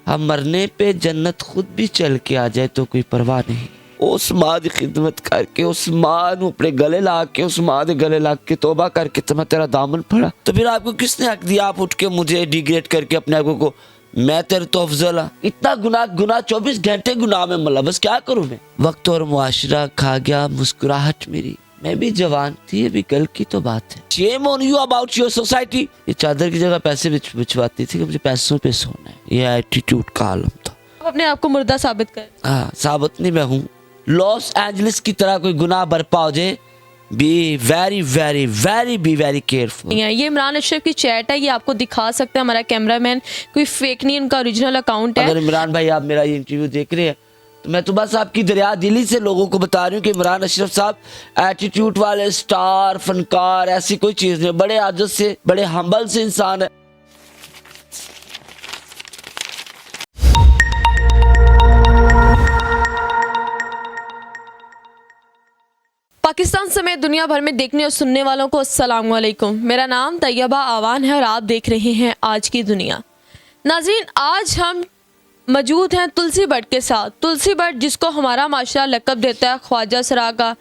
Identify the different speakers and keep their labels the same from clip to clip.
Speaker 1: हम मरने पे जन्नत खुद भी चल के आ जाए तो कोई परवाह नहीं। उस मां की खिदमत करके, उस मां को अपने गले ला के, उस मां के गले ला के तौबा करके तो मैं तेरा दामन पड़ा, तो फिर आपको किसने हक दिया आप उठ के मुझे डिग्रेड करके अपने आप को मैं तेरे तो अफजल हाँ। इतना गुनाह 24 घंटे गुनाह में मतलब बस क्या करूं मैं। वक्त और मुआशरा खा गया मुस्कुराहट मेरी, मैं भी जवान थी, अभी कल की तो बात है। Shem on you about your society. ये चादर की जगह पैसे बिछवाती थी कि मुझे पैसों पे सोना है, ये एटीट्यूड का आलम था।
Speaker 2: आप अपने आप को मुर्दा साबित कर।
Speaker 1: हाँ, साबित नहीं मैं हूँ। लॉस एंजलिस की तरह कोई गुनाह बरपा हो जाए, बी वेरी केयरफुल।
Speaker 2: ये इमरान अशरफ की चैट है, ये आपको दिखा सकते हैं हमारा कैमरामैन, कोई फेक नहीं, उनका ओरिजिनल अकाउंट है।
Speaker 1: अगर इमरान भाई आप मेरा ये इंटरव्यू देख रहे हैं तो मैं तो बस आपकी दरिया दिली से लोगों को बता रही हूँ कि इमरान अशरफ साहब एटीट्यूड वाले स्टार फनकार ऐसी कोई चीज नहीं, बड़े आदत से बड़े हम्बल से इंसान है।
Speaker 2: पाकिस्तान समेत दुनिया भर में देखने और सुनने वालों को अस्सलाम वालेकुम। मेरा नाम तैयबा आवान है और आप देख रहे हैं आज की दुनिया। नाज़रीन, आज हम मौजूद हैं तुलसी बट के साथ। तुलसी बट जिसको हमारा माशरा लक़ब देता है ख्वाजा सरा का,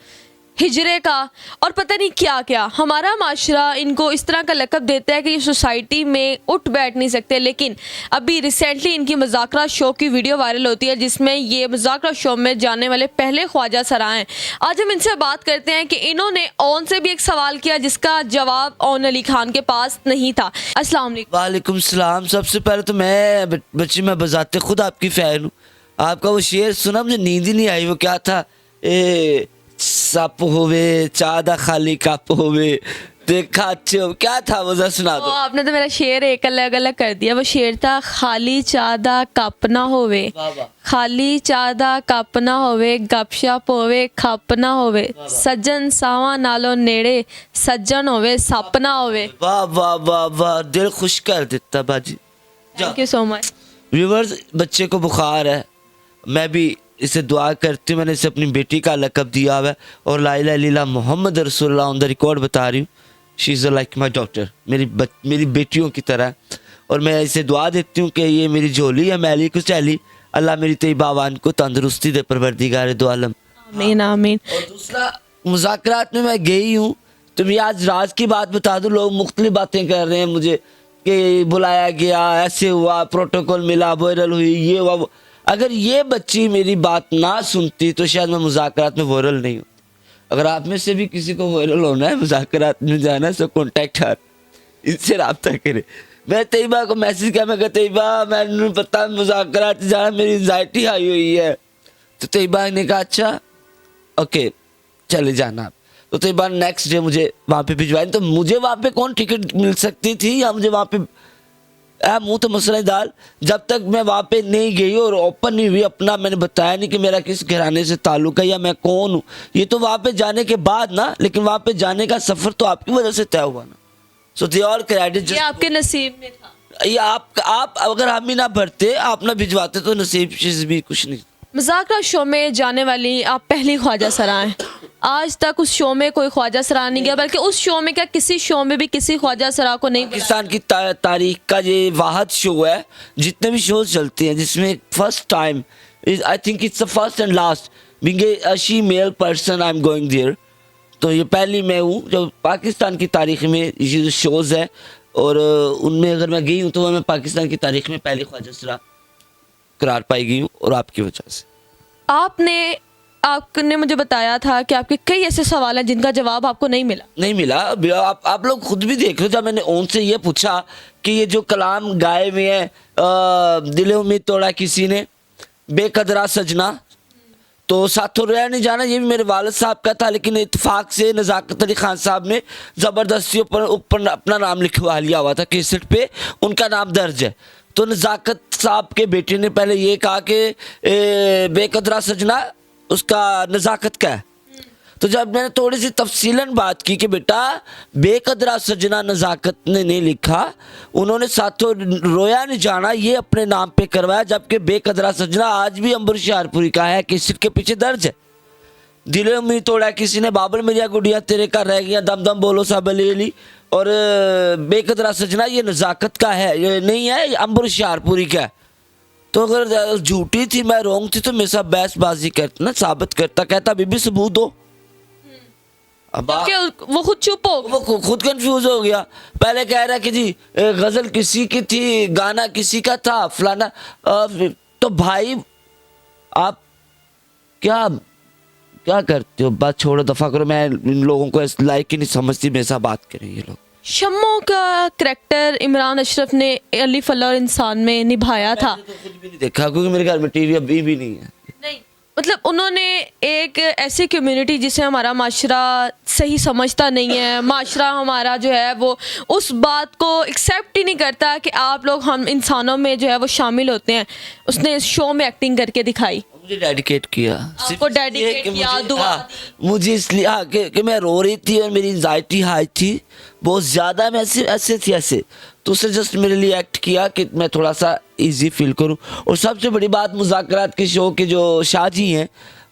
Speaker 2: हिजरे का और पता नहीं क्या क्या। हमारा माशरा इनको इस तरह का लक़ब देता है कि ये सोसाइटी में उठ बैठ नहीं सकते। लेकिन अभी रिसेंटली इनकी मुज़ाकरा शो की वीडियो वायरल होती है जिसमें ये मुज़ाकरा शो में जाने वाले पहले ख्वाजा सरा हैं। आज हम इनसे बात करते हैं कि इन्होंने ओन से भी एक सवाल किया जिसका जवाब ओन अली खान के पास नहीं था। अस्सलाम वालेकुम।
Speaker 1: वालेकुम सलाम। सबसे पहले तो मैं बजाते खुद आपकी फ़ैन हूँ। आपका वो शेर सुना, मुझे नींद ही नहीं आई। वो क्या था, सप होवे चादा खाली कप होवे देखा अच्छे हो, क्या था वो जरा सुना दो।
Speaker 2: आपने तो मेरा शेर एक अलग अलग कर दिया। वो शेर था खाली चादा कप ना होवे, खाली चादा कप ना होवे, गपशप होवे खप ना होवे, सज्जन सावा नालो नेड़े सज्जन होवे सप ना होवे।
Speaker 1: वाह वाह वाह वाह, दिल खुश कर देता बाजी।
Speaker 2: Thank you so much.
Speaker 1: Viewers, बच्चे को बुखार है, मैं भी इसे दुआ करती हूँ। मैंने इसे अपनी बेटी का लक़ब दिया हुआ है और ला इलाहा इल्लल्लाह मोहम्मद रसूलुल्लाह ऑन द रिकॉर्ड बता रही हूँ। She is like my daughter, मेरी बेटियों की तरह। और मैं इसे दुआ देती हूँ कि ये मेरी झोली है मैली कुचैली, अल्लाह मेरी तैयबा आवान को तंदुरुस्ती दे परवरदिगार दो आलम।
Speaker 2: आमीन आमीन।
Speaker 1: और दूसरा, मुज़ाकरात में मैं गई हूँ तो मैं आज राज की बात बता दूँ। लोग मुख्तलिफ बातें कर रहे हैं मुझे कि बुलाया गया, ऐसे हुआ, प्रोटोकॉल मिला, वायरल हुई, ये हुआ वो। अगर ये बच्ची मेरी बात ना सुनती तो शायद मैं मुज़ाकरात में वायरल नहीं हूँ। अगर आप में से भी किसी को वायरल होना है, मुज़ाकरात में जाना है, सो कॉन्टैक्ट हर, इनसे रब्ता करे। मैं तैयबा को मैसेज किया, मैं कहा तैयबा मैंने पता मुज़ाकरात जाना, मेरी एंजाइटी आई हुई है। तो तैयबा ने कहा अच्छा ओके चले जाना आप। तो तैयबा नेक्स्ट डे मुझे वहाँ पे भिजवाई। तो मुझे वहाँ पे कौन टिकट मिल सकती थी या मुझे वहाँ पे मुँह तो मसला दाल। जब तक मैं वहाँ पे नहीं गई और ओपन नहीं हुई अपना, मैंने बताया नहीं कि मेरा किस घराने से ताल्लुक है या मैं कौन हूँ, ये तो वहाँ पे जाने के बाद ना। लेकिन वहाँ पे जाने का सफ़र तो आपकी वजह से तय हुआ ना। सो दे ऑल क्रेडिट,
Speaker 2: ये आपके नसीब में था।
Speaker 1: ये आप अगर हम ही ना भरते, आप ना भिजवाते तो नसीब से भी कुछ नहीं।
Speaker 2: मुज़ाकरा शो में जाने वाली आप पहली ख्वाजा सरा हैं। आज तक उस शो में कोई ख्वाजा सरा नहीं गया, बल्कि उस शो में क्या किसी शो में भी किसी ख्वाजा सरा को नहीं।
Speaker 1: पाकिस्तान की तारीख का ये वाहद शो है, जितने भी शोज चलते हैं जिसमें first time, I think it's the first and last being a she male person I am going there. तो ये पहली मैं हूँ जो पाकिस्तान की तारीख में ये जो शोज़ है, और उनमें अगर मैं गई हूँ तो मैं पाकिस्तान की तारीख में पहली ख्वाजा सरा करार पाई गई हूँ, और आपकी वजह से।
Speaker 2: आपने मुझे बताया था कि आपके कई ऐसे सवाल हैं जिनका जवाब आपको नहीं मिला।
Speaker 1: आप लोग खुद भी देख रहे हो। जब मैंने ओन से ये पूछा कि ये जो कलाम गाए हुए हैं, दिल उम्मीद तोड़ा किसी ने, बेकदरा सजना, तो साथों रोया नहीं जाना, ये भी मेरे वालिद साहब का था। लेकिन इत्तेफाक से नज़ाकत अली खान साहब ने ज़बरदस्ती ऊपर अपना नाम लिखवा लिया हुआ था, कैसेट पे उनका नाम दर्ज है। तो नज़ाकत साहब के बेटे ने पहले ये कहा कि बेकदरा सजना उसका नज़ाकत का है। तो जब मैंने थोड़ी सी तफसीलन बात की कि बेटा बेकदरा सजना नज़ाकत ने नहीं लिखा, उन्होंने साथों रोया नहीं जाना ये अपने नाम पे करवाया, जबकि बेकदरा सजना आज भी अंबर शाहरपुरी का है, किसी के पीछे दर्ज है। दिल उम्मीद तोड़ा किसी ने, बाबल मेरिया गुड़िया तेरे का रह गया, दम दम बोलो सब अली, और बेकदरा सजना ये नज़ाकत का है, ये नहीं है, ये अंबर शाहरपुरी का है। तो अगर झूठी थी, मैं रोंग थी, तो मेरे साथ बहसबाजी करता ना, साबित करता, कहता बीबी सबूत दो। अब
Speaker 2: क्या वो खुद चुप हो
Speaker 1: वो खुद कंफ्यूज हो गया। पहले कह रहा कि जी गजल किसी की थी, गाना किसी का था, फलाना। तो भाई आप क्या क्या करते हो? बात छोड़ो, दफा करो। मैं इन लोगों को लाइक ही नहीं समझती, मेरे साथ बात करें ये लोग।
Speaker 2: शम्मो का करैक्टर इमरान अशरफ ने अली फला और इंसान में निभाया था।
Speaker 1: मैंने तो खुद भी नहीं देखा, क्योंकि मेरे घर में टीवी अभी भी नहीं है।
Speaker 2: नहीं, मतलब उन्होंने एक ऐसी कम्युनिटी जिसे हमारा माशरा सही समझता नहीं है, माशरा हमारा जो है वो उस बात को एक्सेप्ट ही नहीं करता कि आप लोग हम इंसानों में जो है वो शामिल होते हैं, उसने इस शो में एक्टिंग करके दिखाई।
Speaker 1: मुझे डेडिकेट किया,
Speaker 2: आपको डेडिकेट किया, दुआ दी।
Speaker 1: मुझे इसलिए कि मैं रो रही थी और मेरी एंजाइटी हाई थी बहुत ज़्यादा। मैं ऐसे थी ऐसे, तो उसने जस्ट मेरे लिए एक्ट किया कि मैं थोड़ा सा इजी फील करूं। और सबसे बड़ी बात, मुज़ाकरात के शो के जो शाह जी हैं,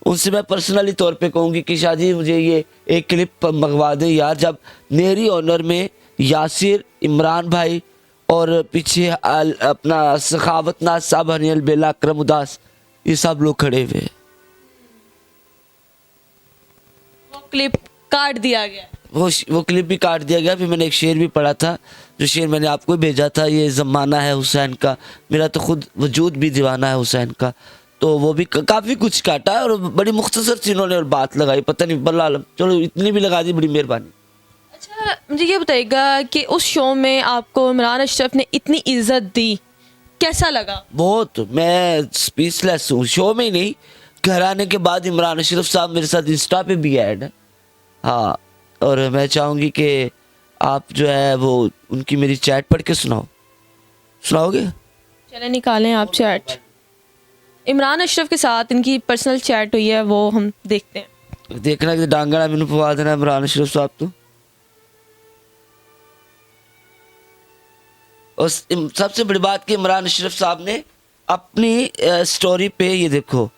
Speaker 1: उनसे मैं पर्सनली तौर पे कहूँगी कि शाह जी मुझे ये एक क्लिप मंगवा दें यार, जब मेरी ऑनर में यासिर, इमरान भाई और पीछे अपना सखावत नाज साहब, हनियल बेला, अकरम उदास, ये सब लोग खड़े हुए।
Speaker 2: वो क्लिप काट दिया गया।
Speaker 1: वो क्लिप भी काट दिया गया। फिर मैंने एक शेर भी पढ़ा था, जो शेर मैंने आपको भेजा था, ये ज़माना है हुसैन का, मेरा तो खुद वजूद भी दीवाना है हुसैन का। तो वो भी काफ़ी कुछ काटा है और बड़ी मुख्तसर सी इन्होंने और बात लगाई, पता नहीं बल्ला आलम, चलो इतनी भी लगा दी, बड़ी मेहरबानी।
Speaker 2: अच्छा, मुझे ये बताइएगा कि उस शो में आपको इमरान अशरफ ने इतनी इज्जत दी, कैसा लगा?
Speaker 1: बहुत, मैं स्पीचलेस हूँ। शो में ही नहीं, घर आने के बाद इमरान अशरफ साहब मेरे साथ इंस्टा पे भी ऐड है। हाँ, और मैं चाहूँगी कि आप जो है वो उनकी मेरी चैट पढ़ के सुनाओगे?
Speaker 2: चले निकालें आप चैट। इमरान अशरफ के साथ इनकी पर्सनल चैट हुई है, वो हम देखते हैं।
Speaker 1: देखना कि डांगड़ा मैंने पवा देना इमरान अशरफ साहब तो। और सबसे बड़ी बात कि इमरान अशरफ साहब ने अपनी स्टोरी पे, ये देखो,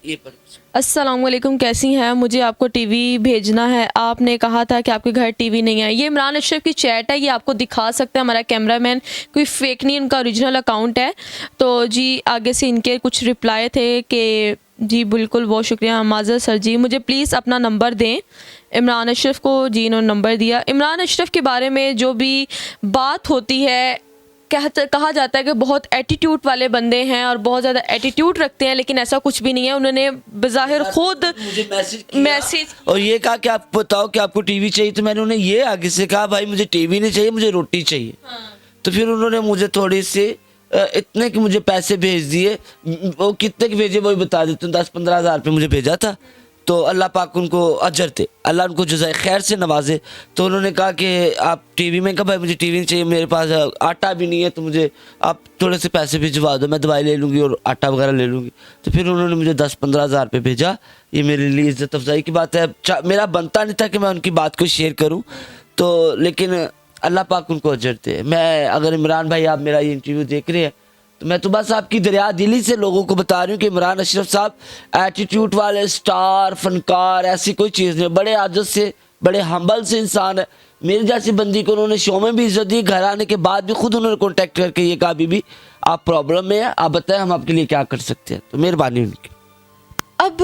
Speaker 1: ये पर
Speaker 2: अस्सलामुअलैकुम, कैसी हैं? मुझे आपको टीवी भेजना है, आपने कहा था कि आपके घर टीवी नहीं है। ये इमरान अशरफ की चैट है, ये आपको दिखा सकता है हमारा कैमरामैन, कोई फेक नहीं, इनका ओरिजिनल अकाउंट है। तो जी आगे से इनके कुछ रिप्लाई थे कि जी बिल्कुल, बहुत शुक्रिया माजर सर जी, मुझे प्लीज़ अपना नंबर दें। इमरान अशरफ को जी इन्होंने नंबर दिया। इमरान अशरफ के बारे में जो भी बात होती है, कहा जाता है कि बहुत एटीट्यूड वाले बंदे हैं और बहुत ज़्यादा एटीट्यूड रखते हैं, लेकिन ऐसा कुछ भी नहीं है। उन्होंने बज़ाहिर खुद
Speaker 1: मुझे
Speaker 2: मैसेज
Speaker 1: और ये कहा कि आप बताओ कि आपको टीवी चाहिए, तो मैंने उन्हें ये आगे से कहा भाई मुझे टीवी नहीं चाहिए, मुझे रोटी चाहिए। तो फिर उन्होंने मुझे थोड़ी सी इतने कि मुझे पैसे भेज दिए। वो कितने के भेजे वही बता देते हूँ, 10-15 हज़ार रुपये मुझे भेजा था। तो अल्लाह पाक उनको अजर दे, अल्लाह उनको जज़ाए खैर से नवाजे। तो उन्होंने कहा कि आप टीवी में, कहा भाई मुझे टीवी नहीं चाहिए, मेरे पास आटा भी नहीं है, तो मुझे आप थोड़े से पैसे भिजवा दो, मैं दवाई ले लूँगी और आटा वगैरह ले लूँगी। तो फिर उन्होंने मुझे 10-15 हज़ार रुपये भेजा। ये मेरे लिए इज़्ज़त अफजाई की बात है। मेरा बनता नहीं था कि मैं उनकी बात को शेयर करूँ, तो लेकिन अल्लाह पाक उनको अजर दे। मैं, अगर इमरान भाई आप मेरा ये इंटरव्यू देख रहे हैं, तो मैं तो बस आपकी दरिया दिली से लोगों को बता रही हूँ कि इमरान अशरफ साहब एटीट्यूड वाले स्टार फनकार ऐसी कोई चीज़ नहीं, बड़े आदत से, बड़े हम्बल से इंसान है। मेरी जैसी बंदी को उन्होंने शो में भी इज्जत दी, घर आने के बाद भी खुद उन्होंने कॉन्टेक्ट करके ये कहा बीबी आप प्रॉब्लम में है, आप बताएं हम आपके लिए क्या कर सकते हैं। तो मेहरबानी उनकी।
Speaker 2: अब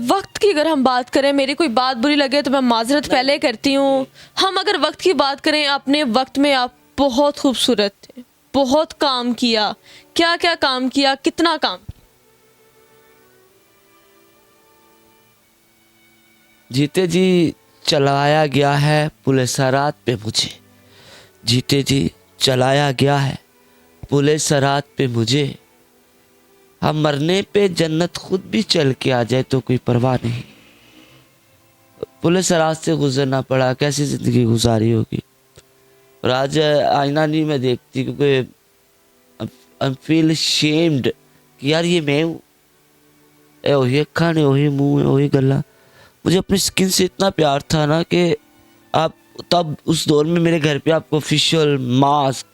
Speaker 2: वक्त की अगर हम बात करें, मेरी कोई बात बुरी लगे तो मैं माजरत पहले करती हूँ। हम अगर वक्त की बात करें, अपने वक्त में आप बहुत खूबसूरत थे, बहुत काम किया। क्या क्या काम किया, कितना काम?
Speaker 1: जीते जी चलाया गया है पुलिसरात पे मुझे, जीते जी चलाया गया है पुलिसरात पे मुझे। हम मरने पे जन्नत खुद भी चल के आ जाए तो कोई परवाह नहीं। पुलिसरात से गुजरना पड़ा, कैसी ज़िंदगी गुजारी होगी। और आज आईना नहीं मैं देखती, क्योंकि आई फील शेम्ड कि यार ये मैं हूँ, वही अखा ने, वही मुँह, वही गला। मुझे अपनी स्किन से इतना प्यार था ना कि आप तब उस दौर में मेरे घर पे आपको ऑफिशियल मास्क,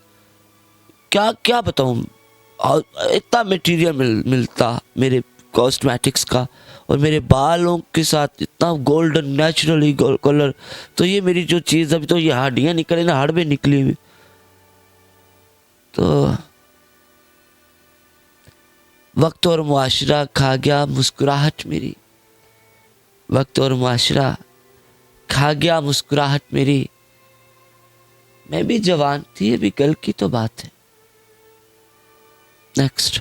Speaker 1: क्या क्या बताऊँ, इतना मटेरियल मिलता मेरे कॉस्मेटिक्स का, और मेरे बालों के साथ इतना गोल्डन नेचुरली कलर। तो ये मेरी जो चीज़, अभी तो ये हड्डियाँ निकली ना, हाड़ में निकली हुई। तो वक्त और मुआशरा खा गया मुस्कुराहट मेरी, वक्त और मुआशरा खा गया मुस्कुराहट मेरी। मैं भी जवान थी, अभी कल की तो बात है। नेक्स्ट।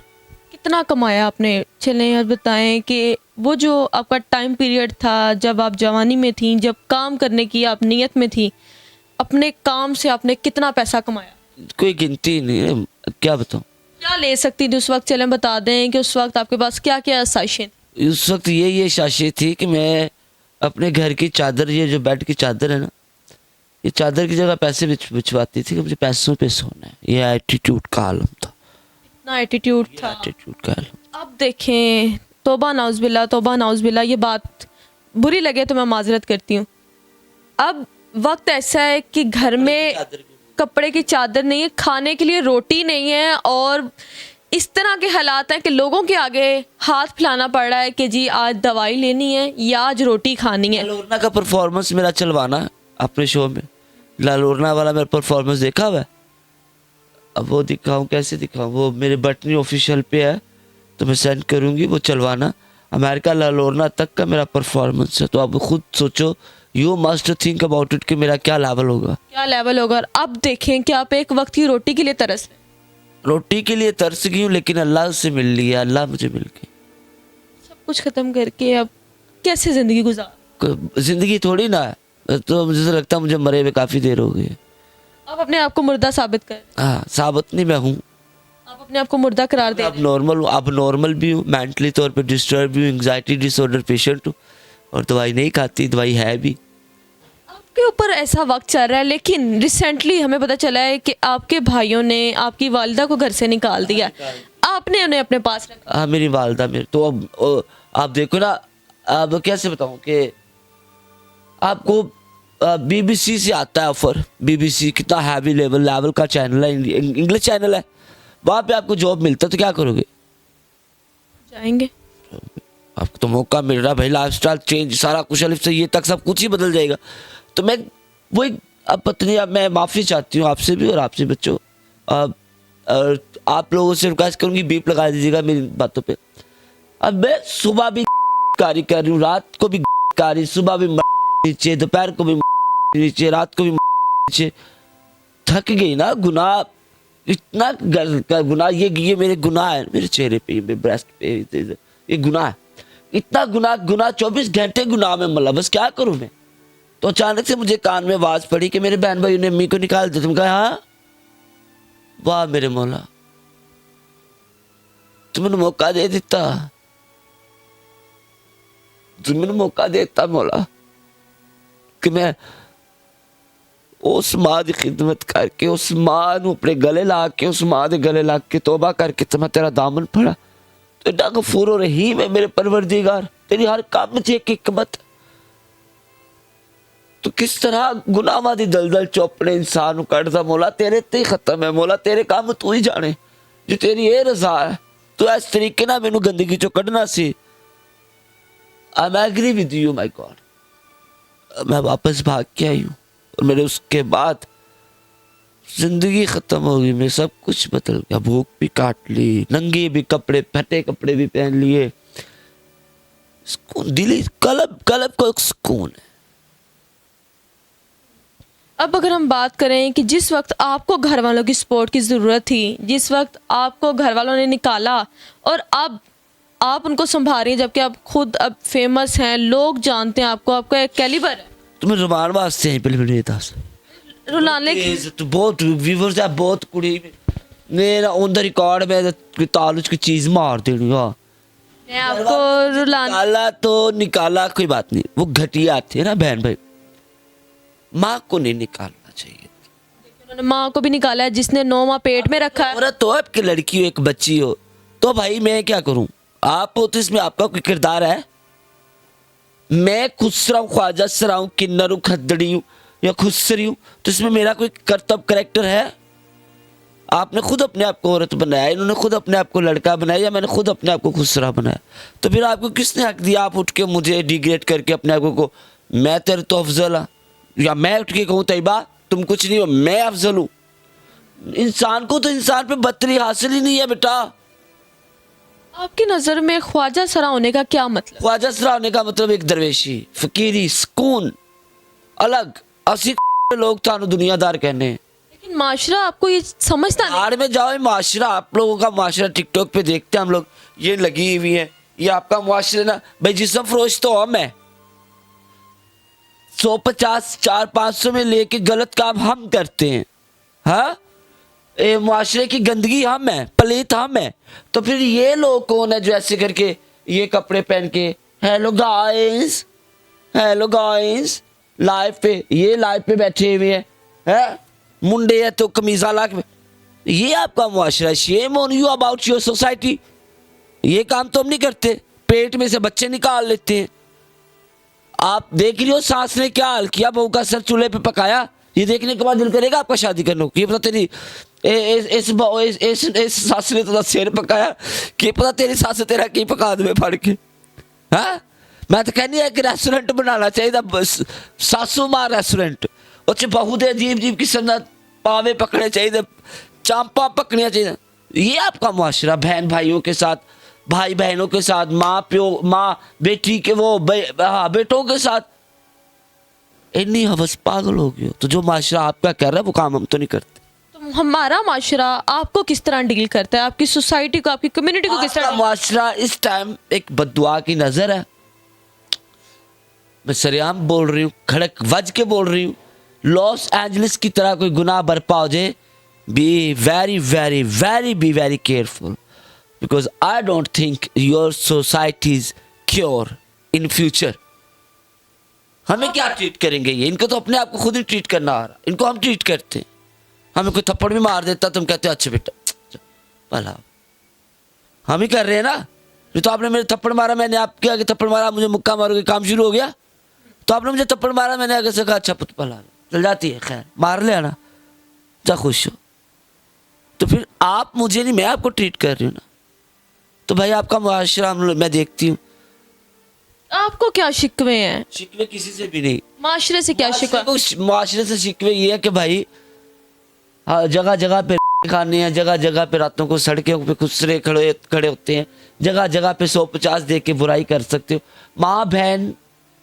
Speaker 2: कितना कमाया आपने? चलें और बताएं कि वो जो आपका टाइम पीरियड था जब आप जवानी में थी, जब काम करने की आप नियत में थी, अपने काम से आपने कितना पैसा कमाया?
Speaker 1: कोई गिनती नहीं है, क्या बताऊं।
Speaker 2: क्या ले सकती थी उस वक्त? चलें बता दें कि उस वक्त आपके पास क्या क्या आसाइशें थी?
Speaker 1: उस वक्त ये शाशी थी कि मैं अपने घर की चादर, ये जो बेड की चादर है ना, ये चादर की जगह पैसे बिछवाती थी कि मुझे पैसों पे सोना है। ये एटीट्यूड का आलम था,
Speaker 2: इतना एटीट्यूड था।
Speaker 1: एटीट्यूड का आलम।
Speaker 2: अब देखें, तौबा नाउज़बिल्ला, तौबा नाउज़बिल्ला, ये बात बुरी लगे तो मैं माजरत करती हूँ। अब वक्त ऐसा है कि घर में कपड़े की चादर नहीं है, खाने के लिए रोटी नहीं है, और इस तरह के हालात हैं कि लोगों के आगे हाथ फैलाना पड़ रहा है कि जी आज दवाई लेनी है या आज रोटी खानी है।
Speaker 1: लालोरना का परफॉर्मेंस मेरा चलवाना अपने शो में, लालोरना वाला मेरा परफॉर्मेंस देखा हुआ है। अब वो दिखाऊं, कैसे दिखाऊं? वो मेरे बटनी ऑफिशियल पे है, तो मैं सेंड करूंगी, वो चलवाना। अमेरिका लालोरना तक का मेरा परफॉर्मेंस है, तो आप खुद सोचो, you must think about it कि मेरा क्या लेवल होगा,
Speaker 2: क्या लेवल होगा। और अब देखें कि आप एक वक्त की रोटी के लिए तरस रहे हैं।
Speaker 1: रोटी के लिए तरस गई हूँ, लेकिन अल्लाह से मिल लिया, अल्लाह मुझे मिल गई।
Speaker 2: सब कुछ ख़त्म करके अब कैसे ज़िंदगी गुजार?
Speaker 1: जिंदगी थोड़ी ना है, तो मुझे तो लगता है मुझे मरे हुए काफ़ी देर हो गई है।
Speaker 2: आप अपने आप को मुर्दा साबित कर,
Speaker 1: हाँ, साबित नहीं मैं हूँ,
Speaker 2: आप अपने आप को मुर्दा करार दे
Speaker 1: अब नॉर्मल हूँ, अब नॉर्मल भी हूँ, मेंटली तौर पे डिस्टर्ब भी हूँ, एंग्जाइटी डिसऑर्डर पेशेंट हूँ, और दवाई नहीं खाती, दवाई है भी।
Speaker 2: आपके ऊपर ऐसा वक्त चल रहा है, लेकिन रिसेंटली हमें पता चला है कि आपके भाइयों ने आपकी वालिदा को घर से निकाल दिया, आपने उन्हें अपने पास रखा।
Speaker 1: हाँ, मेरी वालदा मेरे तो अब आप देखो ना, अब कैसे बताऊँ कि आपको बीबीसी से आता है ऑफर। बीबीसी कितना हैवी लेवल का चैनल है, इंग्लिश चैनल है, वहाँ पे आपको जॉब मिलता है, तो क्या करोगे?
Speaker 2: जाएंगे।
Speaker 1: आपको तो मौका मिल रहा है भाई, लाइफस्टाइल चेंज, सारा कुछ अलिफ से ये तक सब कुछ ही बदल जाएगा। तो मैं वही, अब पत्नी, अब मैं माफ़ी चाहती हूँ आपसे भी और आपसे बच्चों। अब आप लोगों से रिक्वेस्ट करूँगी, बीप लगा दीजिएगा मेरी बातों पे। अब मैं सुबह भी कारी कर रही हूँ, रात को भी कारी, सुबह भी नीचे, दोपहर को भी नीचे, रात को भी नीचे। थक गई ना, गुनाह इतना गुनाह, ये मेरे गुनाह है, मेरे चेहरे पे, मेरे ब्रेस्ट पे, ये गुनाह है, इतना गुनाह 24 घंटे गुनाह में मतलब, बस क्या करूं मैं? तो अचानक से मुझे कान में आवाज पड़ी कि मेरे बहन भाई ने अम्मी को निकाल दिया। तुम कहा हाँ, वाह मेरे मौला, तुमने मौका दे दिता, तुमने मौका देता मौला कि मैं उस मां की खिदमत करके, उस मां नू अपने गले ला के, उस मां के गले ला के तौबा करके तो मैं तेरा दामन फड़ा। तो एडा गफूर और रहीम है मेरे परवरदिगार, तेरी हर काम च एक हिकमत। तो किस तरह गुनाहां दी दलदल चौपड़े इंसान नू कढ़दा मौला, तेरे ते ही खत्म है मौला, तेरे काम तू ही जाने, जो तेरी ये रजा है। तो इस तरीके ना मैनू गंदगी चो कढ़ना सी। I am agree with you my god. मैं वापस भाग के आई हूँ, और मेरे उसके बाद जिंदगी खत्म हो गई, मेरे सब कुछ बदल गया। भूख भी काट ली, नंगे भी कपड़े, फटे कपड़े भी पहन लिए, सुकून, दिली कलब को एक सुकून है।
Speaker 2: अब अगर हम बात करें कि जिस वक्त आपको घर वालों की सपोर्ट की ज़रूरत थी, जिस वक्त आपको घर वालों ने निकाला, और अब आप उनको संभाल रही हैं, जबकि आप खुद अब फेमस हैं, लोग जानते हैं आपको, आपका एक कैलिबर है।
Speaker 1: तुम्हें रुमान वास्ते हैं, पहले मेरे दस
Speaker 2: रुलाने की
Speaker 1: तो बहुत व्यूवर्स है, बहुत कुड़ी मेरा ऑन द रिकॉर्ड में तालुज की चीज मार देनी। हाँ,
Speaker 2: मैं आपको रुलाने,
Speaker 1: निकाला तो निकाला, कोई बात नहीं, वो घटिया थे ना बहन भाई, माँ को नहीं निकालना चाहिए।
Speaker 2: उन्होंने माँ को भी निकाला है, जिसने 9 माह पेट में रखा है।
Speaker 1: औरत हो, आपकी लड़की हो, एक बच्ची हो, तो भाई मैं क्या करूं? आप हो तो इसमें आपका कोई किरदार है? मैं खुसरा हूं, ख्वाजा सरा हूं, किन्नर हूं, खद्दड़ी हूं या खुसरी हूं, तो इसमें मेरा कोई कर्तव्य करेक्टर है? आपने खुद अपने आप को औरत बनाया, इन्होंने खुद अपने आप को लड़का बनाया, या मैंने खुद अपने आप को खुसरा बनाया? तो फिर आपको किसने हक दिया आप उठ के मुझे डिग्रेड करके अपने आप को मैं तेरे तो अफजल हाँ, या मैं उठ के कहूँ तैयबा तुम कुछ नहीं हो, मैं अफजल हूँ? इंसान को तो इंसान पे बदतरी हासिल ही नहीं है बेटा।
Speaker 2: आपकी नज़र में ख्वाजा सरा होने का क्या मतलब?
Speaker 1: ख्वाजा सरा होने का मतलब एक दरवेशी, फकीरी, सुकून, अलग असी लोग थानू दुनियादार कहने हैं।
Speaker 2: लेकिन माशरा आपको ये समझता नहीं।
Speaker 1: आड़ में जाओ, ये माशरा आप लोगों का माशरा टिकटॉक पे देखते हैं हम लोग, ये लगी हुई है, ये आपका मुआशरा ना भाई, जिसम फरोश तो हम है, 150 400-500 में लेके गलत काम हम करते हैं। हाँ, ये मुआशरे की गंदगी हम है, पलीत हम है। तो फिर ये लोग कौन है जो ऐसे करके ये कपड़े पहन के hello guys, hello guys, live पे, ये लाइव पे बैठे हुए हैं, मुंडे है तो कमीजा ला के, ये आपका मुआशरा। Shame on you about your society. ये काम तो हम नहीं करते, पेट में से बच्चे निकाल लेते हैं। आप देख रही हो सास ने क्या हाल किया, बहू का सर चूल्हे पे पकाया, ये देखने के बाद दिल करेगा आपका शादी करने को? ये पता तेरी इस सास ने तो सिर पकाया, कि पता तेरी सास तेरा की पका दे फाड़ के। हाँ, मैं तो कहनी है कि रेस्टोरेंट बनाना चाहिए, बस सासू मां रेस्टोरेंट, उस बहू दे अजीब अजीब किस्म का पावे पकड़ने चाहिए, चांपा पकड़निया चाहिए। ये आपका मुआशरा, बहन भाइयों के साथ, भाई बहनों के साथ, माँ प्यो, माँ बेटी के वो बेटों के साथ, इतनी हवस पागल हो गई हो। तो जो माशरा आपका कर रहा है वो काम हम तो नहीं करते।
Speaker 2: तो हमारा माशरा आपको किस तरह डील करता है? आपकी सोसाइटी को, आपकी कम्युनिटी को किस तरह?
Speaker 1: माशरा इस टाइम एक बद्दुआ की नजर है। मैं सरेआम बोल रही हूँ, खड़क वज के बोल रही हूँ, लॉस एंजलिस की तरह कोई गुनाह बरपा हो जाए, be very very very be very careful, because I don't think your society is cure in future. हमें क्या ट्रीट करेंगे ये? इनको तो अपने आप को खुद ही ट्रीट करना आ रहा, इनको हम ट्रीट करते हैं। हमें कोई थप्पड़ भी मार देता तुम कहते हो अच्छा बेटा भला, हम ही कर रहे हैं ना। ये तो आपने मेरे थप्पड़ मारा, मैंने आपके आगे थप्पड़ मारा, मुझे मुक्का मारोगे, काम शुरू हो गया। तो आपने मुझे थप्पड़ मारा, मैंने आगे से कहा अच्छा पुत भला, चल जाती है, खैर मार ले आना, जा खुश हो। तो फिर आप मुझे नहीं, मैं आपको ट्रीट कर रही हूँ ना। तो भाई आपका मुआशरा मैं देखती हूँ।
Speaker 2: आपको क्या शिकवे हैं?
Speaker 1: शिकवे किसी से भी नहीं।
Speaker 2: माशरे से क्या शिकवा?
Speaker 1: मुआशरे से शिकवे ये है कि भाई जगह जगह पे खाने हैं, जगह जगह पे रातों को सड़कों पे खुसरे खड़े होते हैं, जगह जगह पे 150 दे के बुराई कर सकते हो। माँ बहन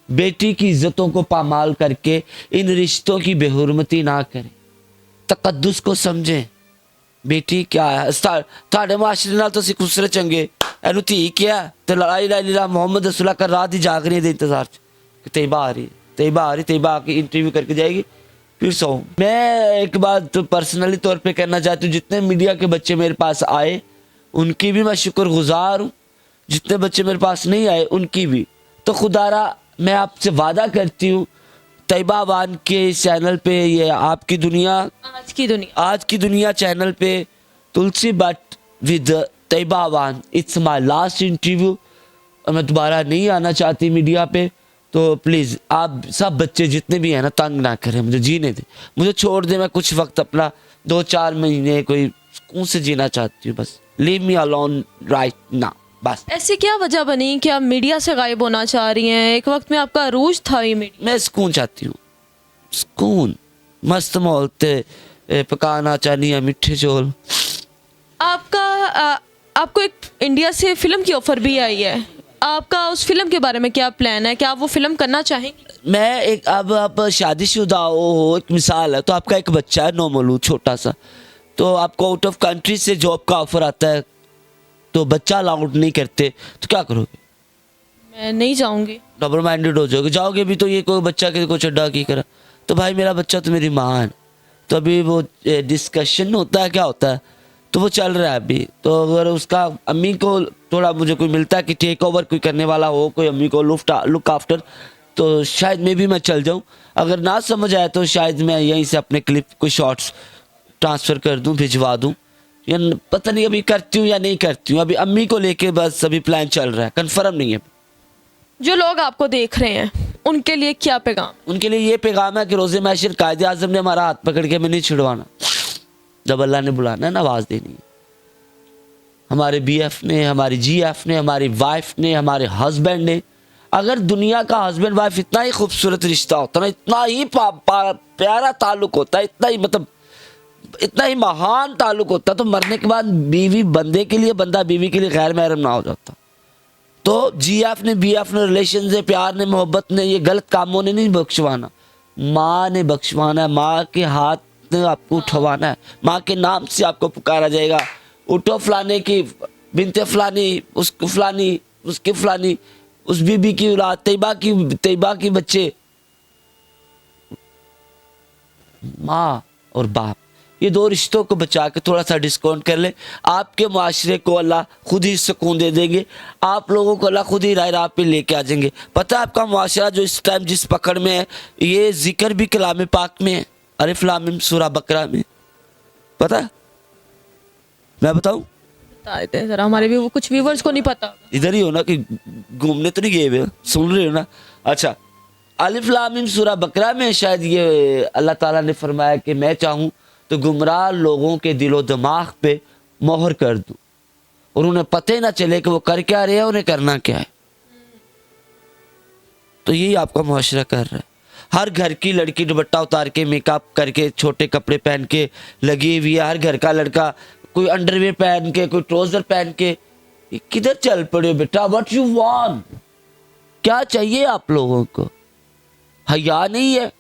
Speaker 1: बेटी की इज्जतों को पामाल करके इन रिश्तों की बेहुरमती ना करें, तकद्दुस को समझें। बेटी क्या है थाड़े मुआशरे नाल तुसीं खुसरे चंगे, एनू धी क्या तो लड़ाई ला मोहम्मद रसूलुल्लाह कर रात ही जाग रही है इंतजार च, तैयबा आ रही, तैयबा आ रही, तैयबा आके इंटरव्यू करके जाएगी फिर सो। मैं एक बात तो पर्सनली तौर पे करना चाहती हूँ, जितने मीडिया के बच्चे मेरे पास आए उनकी भी मैं शुक्रगुजार हूँ, जितने बच्चे मेरे पास नहीं आए उनकी भी। तो खुदारा मैं आपसे वादा करती हूँ, तैयबा अवान के इस चैनल पे, ये आपकी दुनिया, आज की दुनिया चैनल पे, Tulsi but with Tayyaba Awan, it's my last interview. और मैं दोबारा नहीं आना चाहती मीडिया पे। तो प्लीज़ आप सब बच्चे जितने भी हैं ना, तंग ना करें, मुझे जीने दें, मुझे छोड़ दें। मैं कुछ वक्त अपना 2-4 महीने कोई सुकून से जीना चाहती हूँ, बस लीव मी अलोन राइट ना, बस।
Speaker 2: ऐसी क्या वजह बनी कि आप मीडिया से गायब होना चाह रही हैं? एक वक्त में आपका अरूज था ये मीडिया।
Speaker 1: मैं सुकून चाहती हूँ, सुकून, मस्त माहौल ते पकाना चाहनी है मीठे चौल।
Speaker 2: आपको एक इंडिया से फिल्म की ऑफर भी आई है, आपका उस फिल्म के बारे में क्या प्लान है? क्या आप वो फिल्म करना चाहेंगी?
Speaker 1: मैं एक, अब आप शादीशुदा हो, एक मिसाल है, तो आपका एक बच्चा है नौमौलूद छोटा सा, तो आपको आउट ऑफ कंट्री से जॉब का ऑफर आता है, तो बच्चा अलाउड नहीं करते, तो क्या करोगे?
Speaker 2: मैं नहीं जाऊंगी।
Speaker 1: डबल माइंडेड हो जाओगे। जाओगे भी तो ये कोई बच्चा के को चड्डा की करा, तो भाई मेरा बच्चा तो मेरी माँ है। तो अभी वो डिस्कशन होता है, क्या होता है, तो वो चल रहा है अभी। तो अगर उसका अम्मी को थोड़ा मुझे कोई मिलता है कि टेक ओवर कोई करने वाला हो, कोई अम्मी को लुक आफ्टर, तो शायद मैं भी चल जाऊँ। अगर ना समझ आए तो शायद मैं यहीं से अपने क्लिप कोई शॉर्ट्स ट्रांसफ़र कर दूँ, भिजवा दूँ, या पता नहीं अभी करती हूँ या नहीं करती हूँ। अभी अम्मी को लेके बस अभी प्लान चल रहा है, कन्फर्म नहीं है।
Speaker 2: जो लोग आपको देख रहे हैं उनके लिए क्या पैगाम?
Speaker 1: उनके लिए ये पैगाम है कि रोज़े महशर कायदे आज़म ने हमारा हाथ पकड़ के हमें नहीं छुड़वाना। जब अल्लाह ने बुलाना है ना आवाज़ देनी है। हमारे BF ने, हमारी GF ने, हमारी वाइफ ने, हमारे हस्बैंड ने, अगर दुनिया का हस्बैंड वाइफ इतना ही खूबसूरत रिश्ता होता ना, इतना ही प्यारा ताल्लुक होता, इतना ही मतलब इतना ही महान ताल्लुक होता, तो मरने के बाद बीवी बंदे के लिए, बंदा बीवी के लिए गैर महरम ना हो जाता। तो GF ने, BF ने, रिलेशन से, प्यार ने, मोहब्बत ने, ये गलत कामों ने नहीं बख्शवाना, माँ ने बख्शवाना है। माँ के हाथ ने आपको उठवाना है, माँ के नाम से आपको पुकारा जाएगा। उठो फलाने की बिनते फलानी, उसको फलानी, उसके फलानी, उस बीबी की औलाद, तैयबा की बच्चे। माँ और बाप, ये दो रिश्तों को बचा के थोड़ा सा डिस्काउंट कर ले, आपके माशरे को अल्लाह खुद ही सुकून दे देंगे, आप लोगों को अल्लाह खुद ही राह पे लेके आ जाएंगे। पता है आपका माशरा जो इस टाइम जिस पकड़ में है, ये जिक्र भी कलाम पाक में है, अलिफ लाम मीम सूरा बकरा में। पता है? मैं बताऊं?
Speaker 2: जरा हमारे भी कुछ व्यूवर्स को नहीं पता।
Speaker 1: इधर ही हो ना, कि घूमने तो नहीं गए हुए, सुन रहे हो ना? अच्छा, अलिफ लाम मीम सूरा बकरा में शायद ये अल्लाह ताला ने फरमाया कि मैं चाहूँ तो गुमराह लोगों के दिलो दिमाग पे मोहर कर दूं और उन्हें पता ही ना चले कि वो कर क्या रहे हैं, उन्हें करना क्या है। तो यही आपका मुआशरा कर रहा है। हर घर की लड़की दुपट्टा उतार के, मेकअप करके, छोटे कपड़े पहन के लगी हुई है। हर घर का लड़का कोई अंडरवेयर पहन के, कोई ट्राउजर पहन के। किधर चल पड़े हो बेटा? What you want? क्या चाहिए आप लोगों को? हया नहीं है।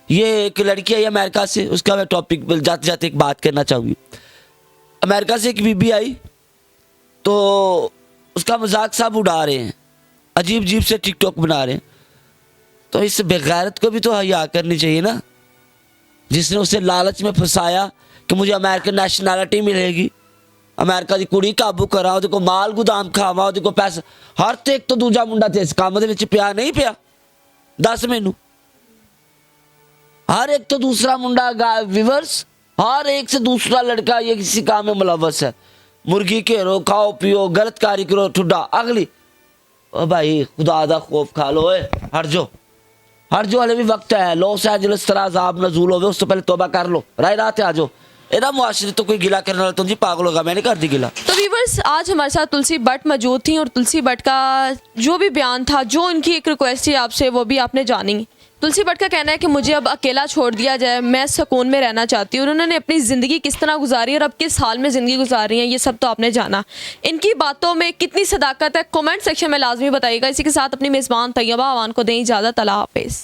Speaker 1: ये एक लड़की आई अमेरिका से, उसका मैं टॉपिक जाते जाते एक बात करना चाहूँगी। अमेरिका से एक बीबी आई तो उसका मजाक सब उड़ा रहे हैं, अजीब अजीब से टिकटॉक बना रहे हैं। तो इस बेगैरत को भी तो हया करनी चाहिए ना, जिसने उसे लालच में फंसाया कि मुझे अमेरिकन नेशनैलिटी मिलेगी, अमेरिका की कुड़ी काबू करा, ਉਹਦੇ ਕੋਲ माल गुदाम खावा, ਉਹਦੇ ਕੋਲ पैसा। हर तो एक तो दूजा मुंडा ਤੇ इस काम ਦੇ ਵਿੱਚ ਪਿਆ नहीं ਪਿਆ? दस मैनू हर एक तो दूसरा मुंडा विवर्स, हर एक से दूसरा लड़का ये किसी काम में मुलव्वस है। मुर्गी घेरो, खाओ पियो, गलत कारी करो, ठुड्डा अगली। ओ भाई खुदा दा खौफ खा लो, हट जो हले भी वक्त है। लॉस एंजलिस तरह अजाब नजूल होवे, उससे पहले तौबा कर लो, रात आ जाओ। एदा मुआशरे तो कोई गिला करने वाला तो जी पागल होगा, मैंने कर दी गिला।
Speaker 2: तो व्यूवर्स, आज हमारे साथ तुलसी भट्ट मौजूद थी और तुलसी भट्ट का जो भी बयान था, जो उनकी एक रिक्वेस्ट थी आपसे, वो भी आपने जानी। तुलसी भट्ट का कहना है कि मुझे अब अकेला छोड़ दिया जाए, मैं सुकून में रहना चाहती हूँ। उन्होंने अपनी ज़िंदगी किस तरह गुजारी और अब किस हाल में ज़िंदगी गुजार रही हैं, ये सब तो आपने जाना। इनकी बातों में कितनी सदाकत है, कमेंट सेक्शन में लाजमी बताइएगा। इसी के साथ अपनी मेज़बान तैयबा आवान को दें इजाज़त। अल्लाह हाफिज़।